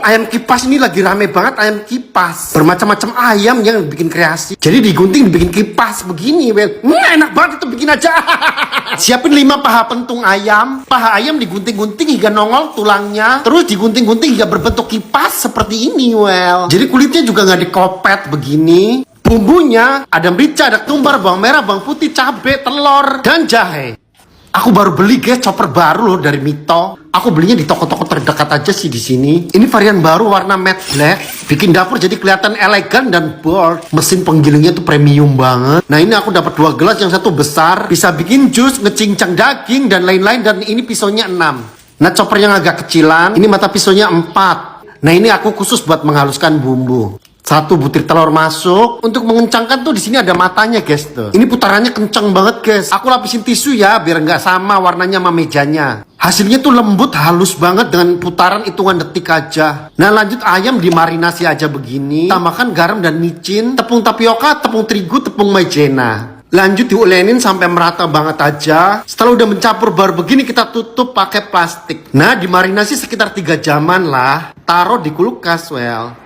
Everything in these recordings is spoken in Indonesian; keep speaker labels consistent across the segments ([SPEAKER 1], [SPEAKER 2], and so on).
[SPEAKER 1] ayam kipas ini lagi rame banget, ayam kipas. Bermacam-macam ayam yang bikin kreasi. Jadi digunting, dibikin kipas begini, well. Enak banget itu, bikin aja. Siapin 5 paha pentung ayam. Paha ayam digunting-gunting hingga nongol tulangnya. Terus digunting-gunting hingga berbentuk kipas seperti ini, well. Jadi kulitnya juga nggak dikopet begini. Bumbunya ada merica, ada ketumbar, bawang merah, bawang putih, cabai, telur, dan jahe. Aku baru beli guys, chopper baru loh dari Mito. Aku belinya di toko-toko terdekat aja sih di sini. Ini varian baru warna matte black, bikin dapur jadi kelihatan elegan dan bold. Mesin penggilingnya tuh premium banget. Nah ini aku dapat 2 gelas, yang satu besar, bisa bikin jus, ngecincang daging dan lain-lain. Dan ini pisaunya 6. Nah chopper yang agak kecilan, ini mata pisaunya 4. Nah ini aku khusus buat menghaluskan bumbu. 1 butir telur masuk. Untuk mengencangkan tuh di sini ada matanya guys tuh. Ini putarannya kenceng banget guys. Aku lapisin tisu ya biar nggak sama warnanya sama mejanya. Hasilnya tuh lembut, halus banget dengan putaran hitungan detik aja. Nah lanjut, ayam dimarinasi aja begini. Tambahkan garam dan micin, tepung tapioka, tepung terigu, tepung maizena. Lanjut diulenin sampai merata banget aja. Setelah udah mencampur baru begini kita tutup pakai plastik. Nah dimarinasi sekitar 3 jaman lah. Taruh di kulkas well.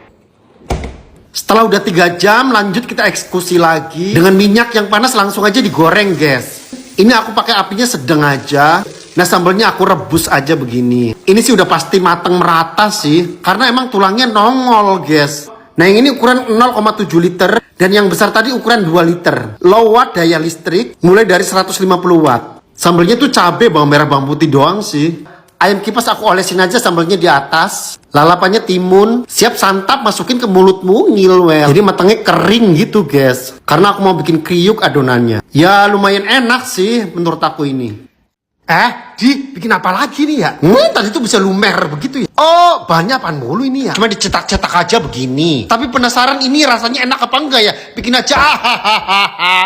[SPEAKER 1] Setelah udah 3 jam, lanjut kita eksekusi lagi. Dengan minyak yang panas langsung aja digoreng guys. Ini aku pakai apinya sedang aja. Nah sambalnya aku rebus aja begini. Ini sih udah pasti mateng merata sih, karena emang tulangnya nongol guys. Nah yang ini ukuran 0,7 liter. Dan yang besar tadi ukuran 2 liter. Low watt daya listrik, mulai dari 150 watt. Sambalnya tuh cabai, bawang merah, bawang putih doang sih. Ayam kipas aku olesin aja sambalnya di atas. Lalapannya timun. Siap santap, masukin ke mulut mungil well. Jadi matangnya kering gitu guys, karena aku mau bikin kriuk adonannya. Ya lumayan enak sih menurut aku ini. Bikin apa lagi nih ya? Tadi tuh bisa lumer begitu ya. Oh banyak apaan mulu ini ya. Cuma dicetak-cetak aja begini. Tapi penasaran ini rasanya enak apa enggak ya. Bikin aja.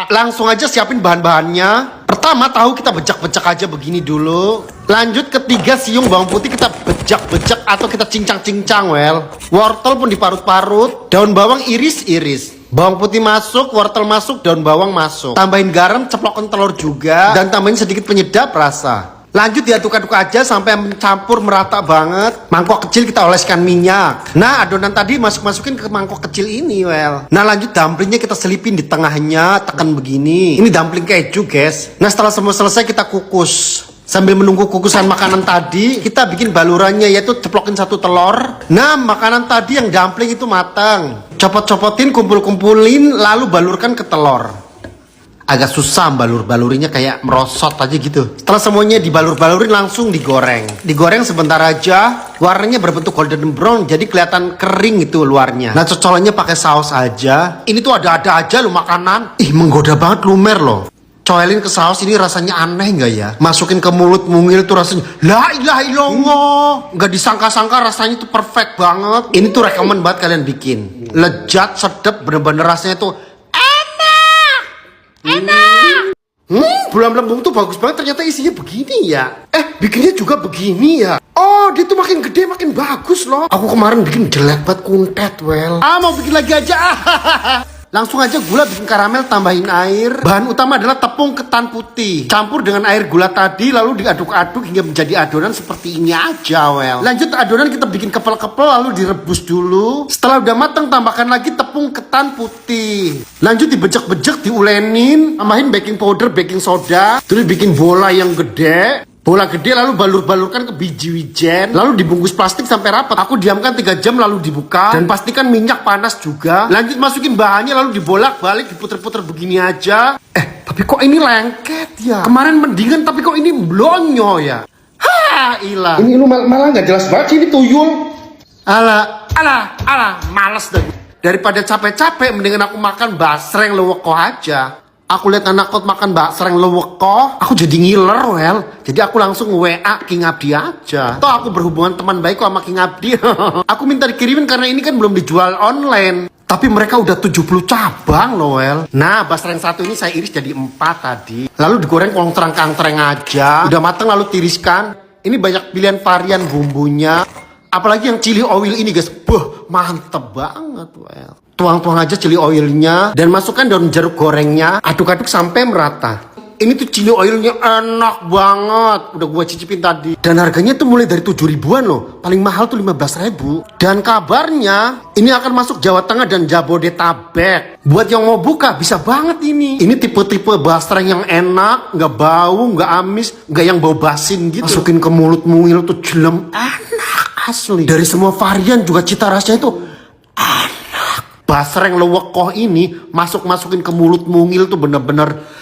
[SPEAKER 1] Langsung aja siapin bahan-bahannya. Pertama tahu kita bejak-bejak aja begini dulu. Lanjut ketiga siung bawang putih kita bejak-bejak atau kita cincang-cincang well. Wortel pun diparut-parut. Daun bawang iris-iris. Bawang putih masuk, wortel masuk, daun bawang masuk. Tambahin garam, ceplokin telur juga. Dan tambahin sedikit penyedap rasa. Lanjut diaduk-aduk aja sampai mencampur merata banget. Mangkok kecil kita oleskan minyak. Nah adonan tadi masukin ke mangkok kecil ini well. Nah lanjut dumplingnya kita selipin di tengahnya. Tekan begini. Ini dumpling keju guys. Nah setelah semua selesai kita kukus. Sambil menunggu kukusan makanan tadi, kita bikin balurannya, yaitu ceplokin 1 telur. Nah, makanan tadi yang dumpling itu matang. Copot-copotin, kumpul-kumpulin, lalu balurkan ke telur. Agak susah balur-balurinya, kayak merosot aja gitu. Setelah semuanya dibalur-balurin, langsung digoreng. Digoreng sebentar aja, warnanya berbentuk golden brown, jadi kelihatan kering itu luarnya. Nah, cocolannya pakai saus aja. Ini tuh ada-ada aja loh makanan. Ih, menggoda banget lumer loh. Coelin ke saus ini rasanya aneh nggak ya? Masukin ke mulut mungil tuh rasanya la ilaha illallah. Nggak disangka-sangka rasanya tuh perfect banget. Ini tuh rekomen banget kalian bikin. Lezat, sedap, bener-bener rasanya tuh enak. Bulan lembung tuh bagus banget, ternyata isinya begini ya. Bikinnya juga begini ya. Oh, dia tuh makin gede makin bagus loh. Aku kemarin bikin jelek banget, kuntet well. Mau bikin lagi aja. Langsung aja gula, bikin karamel, tambahin air. Bahan utama adalah tepung ketan putih. Campur dengan air gula tadi, lalu diaduk-aduk hingga menjadi adonan seperti ini aja well. Lanjut adonan kita bikin kepel-kepel, lalu direbus dulu. Setelah udah matang, tambahkan lagi tepung ketan putih. Lanjut dibejek-bejek, diulenin. Tambahin baking powder, baking soda. Terus bikin bola yang gede. Bola gede lalu balur-balurkan ke biji wijen. Lalu dibungkus plastik sampai rapat. Aku diamkan 3 jam lalu dibuka. Dan pastikan minyak panas juga. Lanjut masukin bahannya lalu dibolak-balik, diputer-puter begini aja. Tapi kok ini lengket ya? Kemarin mendingan tapi kok ini blonyo ya? Ilah. Ini lu malah nggak jelas banget sih, ini tuyul. Alah, males deh. Daripada capek-capek mendingan aku makan basreng leweko aja. Aku lihat anak kot makan basreng leweko, aku jadi ngiler well. Jadi aku langsung WA King Abdi aja. Toh aku berhubungan teman baik sama King Abdi. Aku minta dikirimin karena ini kan belum dijual online. Tapi mereka udah 70 cabang loh well. Nah basreng 1 ini saya iris jadi 4 tadi. Lalu digoreng kongtreng-kangtreng aja. Udah mateng lalu tiriskan. Ini banyak pilihan varian bumbunya. Apalagi yang chili oil ini guys. Mantep banget well. Tuang-tuang aja chili oilnya dan masukkan daun jeruk gorengnya, aduk-aduk sampai merata. Ini tuh chili oilnya enak banget. Udah gua cicipin tadi. Dan harganya tuh mulai dari 7 ribuan loh. Paling mahal tuh 15 ribu. Dan kabarnya ini akan masuk Jawa Tengah dan Jabodetabek. Buat yang mau buka bisa banget ini. Ini tipe-tipe basreng yang enak, nggak bau, nggak amis, nggak yang bau basin gitu. Masukin ke mulut mungil tuh jelem, enak asli. Dari semua varian juga cita rasanya itu enak. Basreng lewekoh ini masukin ke mulut mungil tuh bener-bener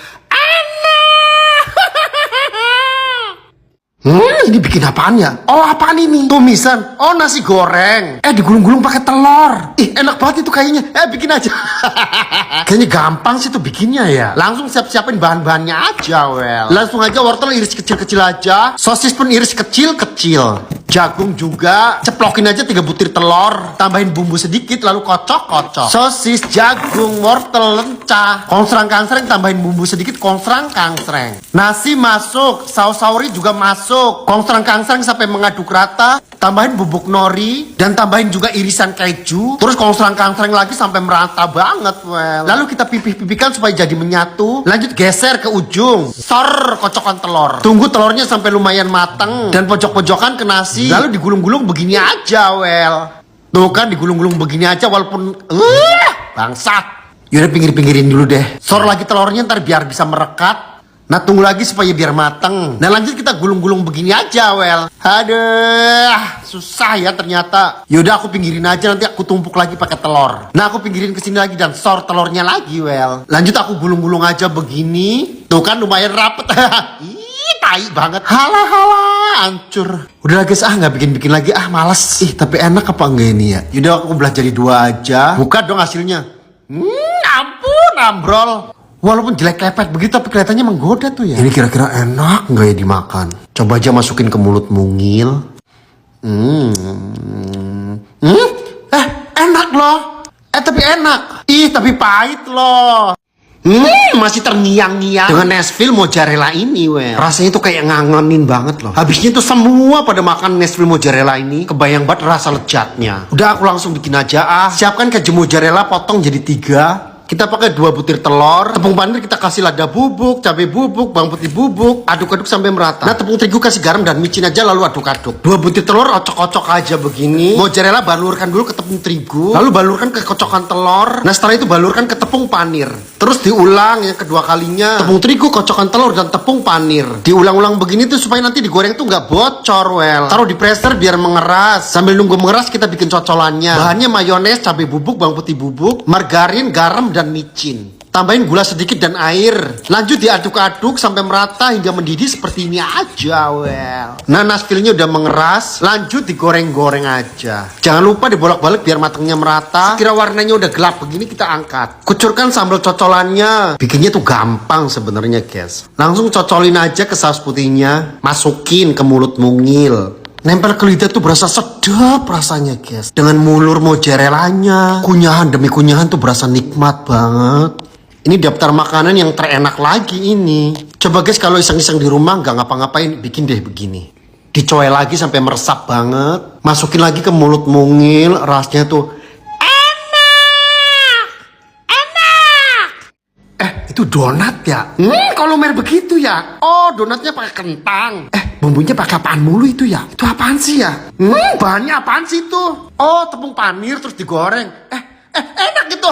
[SPEAKER 1] ini bikin apaan ya? Oh, apaan ini? Tumisan. Oh, nasi goreng. Digulung-gulung pakai telur. Ih, enak banget itu kayaknya. Bikin aja. Kayaknya gampang sih tuh bikinnya ya. Langsung siap-siapin bahan-bahannya aja, Langsung aja wortel iris kecil-kecil aja. Sosis pun iris kecil-kecil. Jagung juga. Ceplokin aja 3 butir telur. Tambahin bumbu sedikit lalu kocok-kocok. Sosis, jagung, wortel, lencah. Konsrang-kangsreng tambahin bumbu sedikit. Konsrang-kangsreng. Nasi masuk. Saus sauri juga masuk. Konsrang-kangsreng sampai mengaduk rata. Tambahin bubuk nori. Dan tambahin juga irisan keju. Terus konsrang-kangsreng lagi sampai merata banget, Lalu kita pipih-pipihkan supaya jadi menyatu. Lanjut geser ke ujung. Sor kocokan telur. Tunggu telurnya sampai lumayan mateng. Dan pojok-pojokan ke nasi. Lalu digulung-gulung begini aja, Tuh kan digulung-gulung begini aja walaupun bangsat. Yaudah pinggir-pinggirin dulu deh. Sor lagi telurnya ntar biar bisa merekat. Nah tunggu lagi supaya biar mateng. Nah lanjut kita gulung-gulung begini aja, Aduh, susah ya ternyata. Yaudah aku pinggirin aja, nanti aku tumpuk lagi pakai telur. Nah aku pinggirin ke sini lagi dan sor telurnya lagi, Lanjut aku gulung-gulung aja begini. Tuh kan lumayan rapet. Ih, tai banget. Halah, hancur. Udah guys, nggak bikin-bikin lagi, males. Tapi enak apa enggak ini ya? Yaudah aku belah jadi 2 aja. Buka dong hasilnya. Ampun, ambrol. Walaupun jelek lepet begitu tapi kelihatannya menggoda tuh ya. Ini kira-kira enak nggak ya dimakan? Coba aja masukin ke mulut mungil. Enak loh. Tapi enak. Tapi pahit loh. Masih terngiang-ngiang dengan Nashville mozzarella ini, Rasanya tuh kayak ngangenin banget loh. Habisnya tuh semua pada makan Nashville mozzarella ini. Kebayang banget rasa lezatnya. Udah aku langsung bikin aja. Siapkan keju mozzarella, potong jadi 3. Kita pakai 2 butir telur. Tepung panir kita kasih lada bubuk, cabai bubuk, bawang putih bubuk. Aduk-aduk sampai merata. Nah tepung terigu kasih garam dan micin aja lalu aduk-aduk. 2 butir telur ocok-ocok aja begini. Mozzarella balurkan dulu ke tepung terigu. Lalu balurkan ke kocokan telur. Nah setelah itu balurkan ke tepung panir. Terus diulang yang kedua kalinya. Tepung terigu, kocokan telur dan tepung panir. Diulang-ulang begini tuh supaya nanti digoreng tuh nggak bocor, Taruh di pressure biar mengeras. Sambil nunggu mengeras kita bikin cocolannya. Bahannya mayones, cabai bubuk, bawang putih bubuk, margarin, garam dan micin. Tambahin gula sedikit dan air. Lanjut diaduk-aduk sampai merata hingga mendidih seperti ini aja, Nah Nashville-nya udah mengeras. Lanjut digoreng-goreng aja. Jangan lupa dibolak-balik biar matangnya merata. Kira warnanya udah gelap begini kita angkat. Kucurkan sambal cocolannya. Bikinnya tuh gampang sebenarnya, guys. Langsung cocolin aja ke saus putihnya. Masukin ke mulut mungil. Nempel ke lidah tuh berasa sedap rasanya, guys. Dengan mulur mozzarellanya. Kunyahan demi kunyahan tuh berasa nikmat banget. Ini daftar makanan yang terenak lagi ini. Coba guys kalau iseng-iseng di rumah nggak ngapa-ngapain, bikin deh begini. Dicoel lagi sampai meresap banget. Masukin lagi ke mulut mungil, rasanya tuh enak. Itu donat ya? Kalau mer begitu ya? Oh, donatnya pakai kentang. Bumbunya pakai apaan mulu itu ya? Itu apaan sih ya? Bahannya apaan sih itu? Oh, tepung panir terus digoreng. Enak gitu.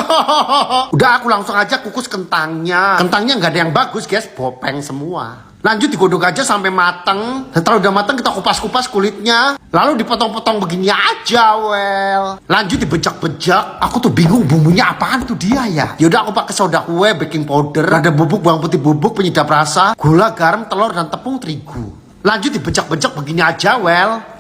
[SPEAKER 1] Udah aku langsung aja kukus kentangnya. Kentangnya nggak ada yang bagus, guys. Bopeng semua. Lanjut digodok aja sampai mateng. Setelah udah mateng kita kupas-kupas kulitnya. Lalu dipotong-potong begini aja, Lanjut dibejak-bejak. Aku tuh bingung bumbunya apaan tuh dia ya. Yaudah aku pakai soda kue, baking powder, ada bubuk bawang putih bubuk, penyedap rasa, gula, garam, telur dan tepung terigu. Lanjut dibejak-bejak begini aja,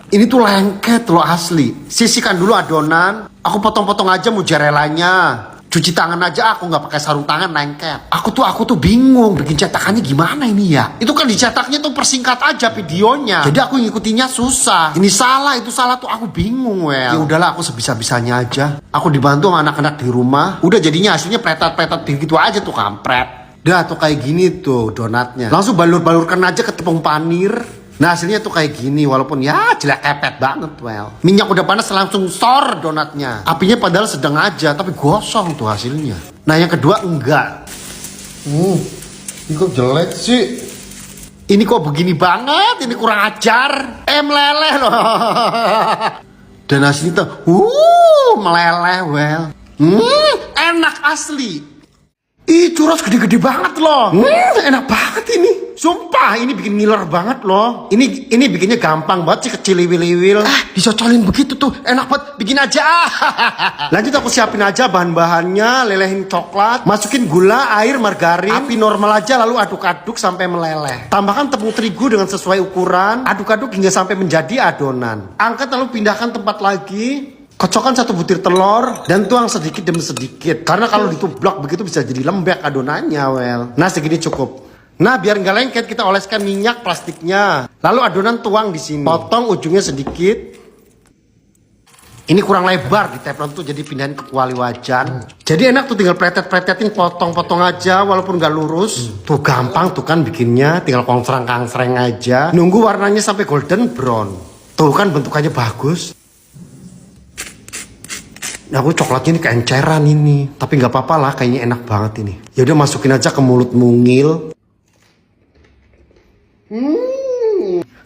[SPEAKER 1] Ini tuh lengket loh asli. Sisihkan dulu adonan. Aku potong-potong aja mozzarellanya. Cuci tangan aja, aku nggak pakai sarung tangan, lengket. Aku tuh bingung bikin cetakannya gimana ini ya. Itu kan dicetaknya tuh persingkat aja videonya. Jadi aku ngikutinnya susah. Ini salah, itu salah tuh aku bingung, Ya udahlah aku sebisa-bisanya aja. Aku dibantu sama anak-anak di rumah. Udah jadinya hasilnya pretat-pretat begitu aja tuh kampret. Dah tuh kayak gini tuh donatnya. Langsung balur-balurkan aja ke tepung panir. Nah hasilnya tuh kayak gini, walaupun ya jelek kepet banget, Minyak udah panas langsung sor donatnya. Apinya padahal sedang aja, tapi gosong tuh hasilnya. Nah yang kedua enggak. Ini kok jelek sih? Ini kok begini banget? Ini kurang ajar. Meleleh loh. Dan hasilnya meleleh well. Enak asli. Ih, churros gede-gede banget loh. Enak banget ini. Sumpah, ini bikin ngiler banget loh. Ini bikinnya gampang banget sih, kecil liwil-liwil. Disocolin begitu tuh, enak banget. Bikin aja. Lanjut aku siapin aja bahan-bahannya, lelehin coklat, masukin gula, air, margarin, api normal aja lalu aduk-aduk sampai meleleh. Tambahkan tepung terigu dengan sesuai ukuran, aduk-aduk hingga sampai menjadi adonan. Angkat lalu pindahkan tempat lagi. Kocokkan 1 butir telur dan tuang sedikit demi sedikit. Karena kalau ditublok begitu bisa jadi lembek adonannya, well. Nah, segini cukup. Nah, biar nggak lengket kita oleskan minyak plastiknya. Lalu adonan tuang di sini. Potong ujungnya sedikit. Ini kurang lebar di teflon tuh, jadi pindahin ke kuali wajan. Jadi enak tuh, tinggal pretet-pretetin, potong-potong aja walaupun nggak lurus. Tuh gampang tuh kan bikinnya, tinggal kongsreng-kangsreng aja. Nunggu warnanya sampai golden brown. Tuh kan bentukannya bagus. Nah, aku coklatnya ini keenceran ini, tapi nggak apa-apa lah, kayaknya enak banget ini. Ya udah masukin aja ke mulut mungil.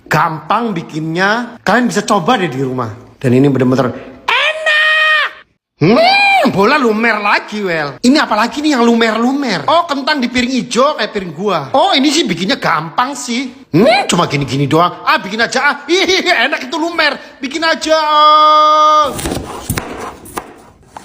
[SPEAKER 1] Gampang bikinnya, kalian bisa coba deh di rumah. Dan ini bener-bener enak. Bola lumer lagi, well. Ini apalagi nih yang lumer-lumer? Oh, kentang di piring hijau kayak piring gua. Oh, ini sih bikinnya gampang sih. Cuma gini-gini doang. Bikin aja. Enak itu lumer. Bikin aja.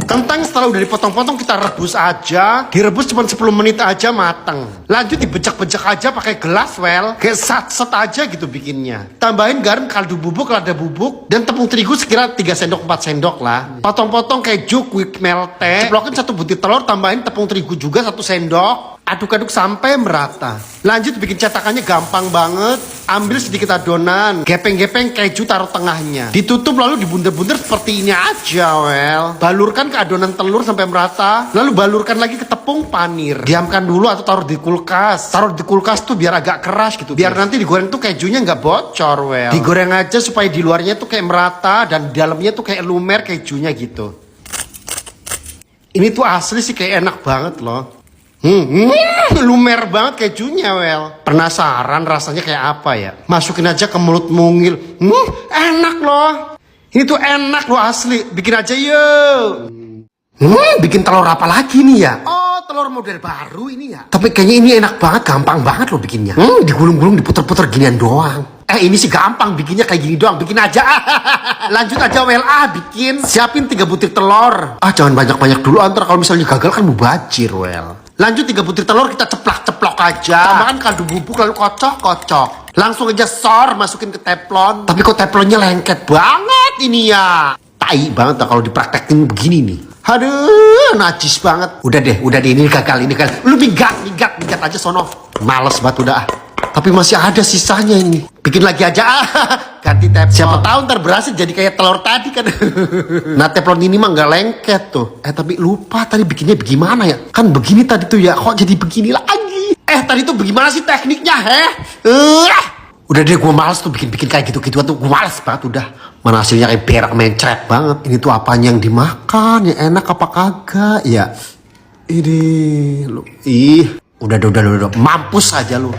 [SPEAKER 1] Kentang setelah udah dipotong-potong kita rebus aja. Direbus cuma 10 menit aja mateng. Lanjut dibejak-bejak aja pakai gelas, well. Kayak sat-set aja gitu bikinnya. Tambahin garam, kaldu bubuk, lada bubuk, dan tepung terigu sekira 3 sendok 4 sendok lah. Potong-potong keju quick melt. Ceplokin 1 butir telur, tambahin tepung terigu juga 1 sendok. Aduk-aduk sampai merata. Lanjut bikin cetakannya gampang banget. Ambil sedikit adonan, gepeng-gepeng keju taruh tengahnya. Ditutup lalu dibunter-bunter seperti ini aja, well. Balurkan ke adonan telur sampai merata. Lalu balurkan lagi ke tepung panir. Diamkan dulu atau taruh di kulkas. Taruh di kulkas tuh biar agak keras gitu. Biar nanti digoreng tuh kejunya nggak bocor, well. Digoreng aja supaya di luarnya tuh kayak merata dan di dalamnya tuh kayak lumer kejunya gitu. Ini tuh asli sih kayak enak banget loh. Lumer banget kejunya, well. Penasaran rasanya kayak apa ya? Masukin aja ke mulut mungil. Enak loh. Ini tuh enak loh asli. Bikin aja yuk. Bikin telur apa lagi nih ya? Oh, telur model baru ini ya. Tapi kayaknya ini enak banget, gampang banget loh bikinnya. Digulung-gulung, diputer-puter ginian doang. Ini sih gampang bikinnya kayak gini doang. Bikin aja. Lanjut aja, well. Bikin. Siapin 3 butir telur. Jangan banyak-banyak dulu, antar kalau misalnya gagal kan mubazir, well. Lanjut 3 butir telur kita ceplok-ceplok aja. Tambahkan kaldu bubuk lalu kocok-kocok. Langsung aja sor, masukin ke teflon. Tapi kok teflonnya lengket banget ini ya. Tai banget kalau dipraktekin begini nih. Aduh, najis banget. Udah deh, ini gagal. Lu minggat aja sono. Males banget udah. Tapi masih ada sisanya ini. Bikin lagi aja. Ganti teflon. Siapa tahu ntar berhasil jadi kayak telur tadi kan. Nah, teflon ini mah nggak lengket tuh. Tapi lupa tadi bikinnya bagaimana ya? Kan begini tadi tuh ya. Kok jadi begini lagi? Tadi tuh bagaimana sih tekniknya, Udah deh, gue males tuh bikin kayak gitu-gituan tuh. Gue males banget udah. Mana hasilnya kayak berak mencret banget. Ini tuh apanya yang dimakan? Ya enak apa kagak? Ya. Ini lu. Udah. Mampus aja lu.